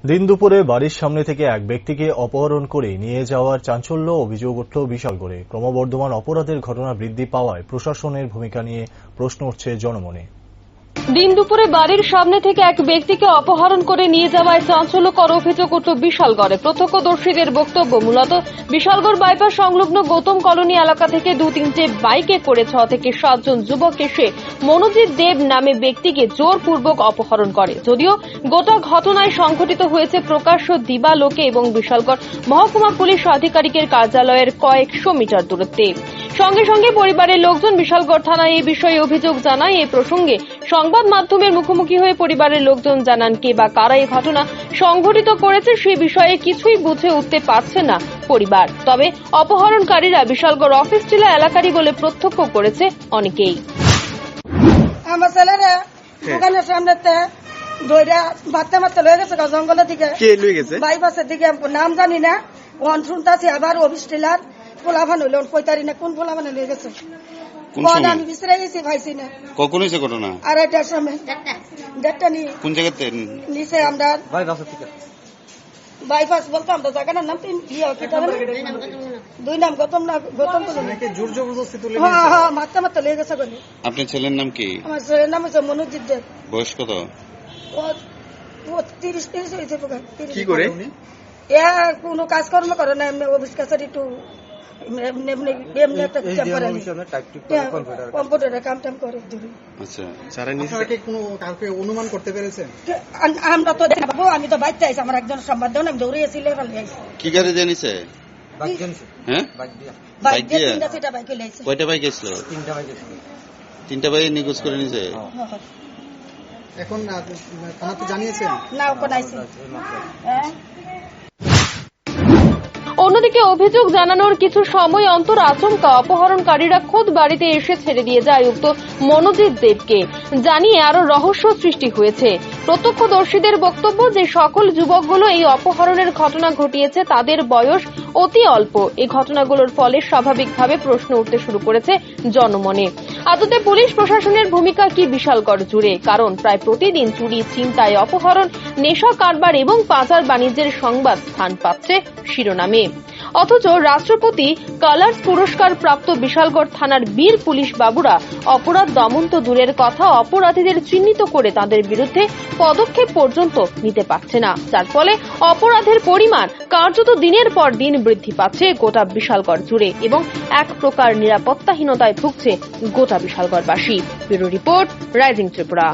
দিন দুপুরে বাড়ির সামনে থেকে এক ব্যক্তিকে অপহরণ করে নিয়ে যাওয়ার চাঞ্চল্য অভিযোগ উঠল বিশালগড়ে। ক্রমবর্ধমান অপরাধের ঘটনা বৃদ্ধি পাওয়ায় প্রশাসনের ভূমিকা নিয়ে প্রশ্ন উঠছে জনমনে। দিন দুপুরে বাড়ির সামনে থেকে এক ব্যক্তিকে অপহরণ করে নিয়ে যাওয়ায় চাঞ্চল্যকর অভিযোগ উঠল বিশালগড়ে। প্রত্যক্ষদর্শীদের বক্তব্য, মূলত বিশালগড় বাইপাস সংলগ্ন গৌতম কলোনি এলাকা থেকে 2-3টে বাইকে করে 6 থেকে 7 জন যুবক এসে মনোজিৎ দেব নামে ব্যক্তিকে জোরপূর্বক অপহরণ করে। যদিও গোটা ঘটনায় সংঘটিত হয়েছে প্রকাশ্য দিবালোকে এবং বিশালগড় মহকুমা পুলিশ আধিকারিকের কার্যালয়ের কয়েকশো মিটার দূরত্বে। সঙ্গে সঙ্গে পরিবারের লোকজন বিশালগড় থানায় এই বিষয়ে অভিযোগ জানায়। এই প্রসঙ্গে সংবাদ মাধ্যমের মুখোমুখি হয়ে পরিবারের লোকজন জানান, কে বা কারা এই ঘটনা সংঘটিত করেছে সে বিষয়ে কিছুই বুঝে উঠতে পারছে না পরিবার। তবে অপহরণকারীরা বিশালগড় অফিস টিলা এলাকারই বলে প্রত্যক্ষ করেছে অনেকেই। আমার ছেলেরা দোকানের সামনেতে দইরা বাচ্চা মাত্র লয়ে গেছে জঙ্গলের দিকে, বাইপাসের দিকে, নাম জানি না। ওয়ান শুনতাছি আবার অফিস টিলার পোলাভান হইল, কইতারি না কোন পোলাভান লয়ে গেছে। আমি বিছরে গেছি, ভাইছি না। কখন হয়েছে ঘটনা? 2:30টার সময়। 1:30টা নি কোন জায়গাতে নিচে আমরা বাইপাস বলতাম তো জায়গাটার নাম দুই নাম গৌতম না গৌতম হ্যাঁ মাত্রা মাত্রা লেগে গেছে। আপনার ছেলের নাম কি? আমার ছেলের নাম হচ্ছে মনোজিৎ দেব। বয়স কত? ও 30 হয়েছে। কি করে? কোনো কাজকর্ম করে না, এমনি অফিস কাছারি একটু কম্পিউটারে কাম টাম করে। অনুমান করতে পেরেছেন? আমরা তো দেখবো, আমি তো বাইতে আইসি, আমার একজন সংবাদ দেন, আমি দৌড়িয়েছি। কি গাড়ি জানিছে? কয়টা বাইক এসলো? 3টা বাইক নিখোঁজ করে নিছে। এখন থানাতে জানিয়েছেন? না, ওখানে আইসি। অন্যদিকে অভিযোগ জানানোর কিছু সময় অন্তর আচমকা অপহরণকারীরা খোদ বাড়িতে এসে ছেড়ে দিয়ে যায় উক্ত মনোজিৎ দেবকে, জানিয়ে আরো রহস্য সৃষ্টি হয়েছে। প্রত্যক্ষদর্শীদের বক্তব্য যে সকল যুবকগুলো এই অপহরণের ঘটনা ঘটিয়েছে তাদের বয়স অতি অল্প। এই ঘটনাগুলোর ফলে স্বাভাবিকভাবে প্রশ্ন উঠতে শুরু করেছে জনমনে। আদতে পুলিশ প্রশাসনের ভূমিকা কি বিশালগড় জুড়ে? কারণ প্রায় প্রতিদিন চুরি, ছিনতাই, অপহরণ, নেশা কারবার এবং পাচার বাণিজ্যের সংবাদ স্থান পাচ্ছে শিরোনামে। অথচ রাষ্ট্রপতি কালার্স পুরস্কার প্রাপ্ত বিশালগড় থানার বীর পুলিশ বাবুরা অপরাধ দমন তো দূরের কথা, অপরাধীদের চিহ্নিত করে তাদের বিরুদ্ধে পদক্ষেপ পর্যন্ত নিতে পারছে না, যার ফলে অপরাধের পরিমাণ কার্যত দিনের পর দিন বৃদ্ধি পাচ্ছে গোটা বিশালগড় জুড়ে এবং এক প্রকার নিরাপত্তাহীনতায় ভুগছে গোটা বিশালগড়বাসী। Bureau report, Rising Tripura.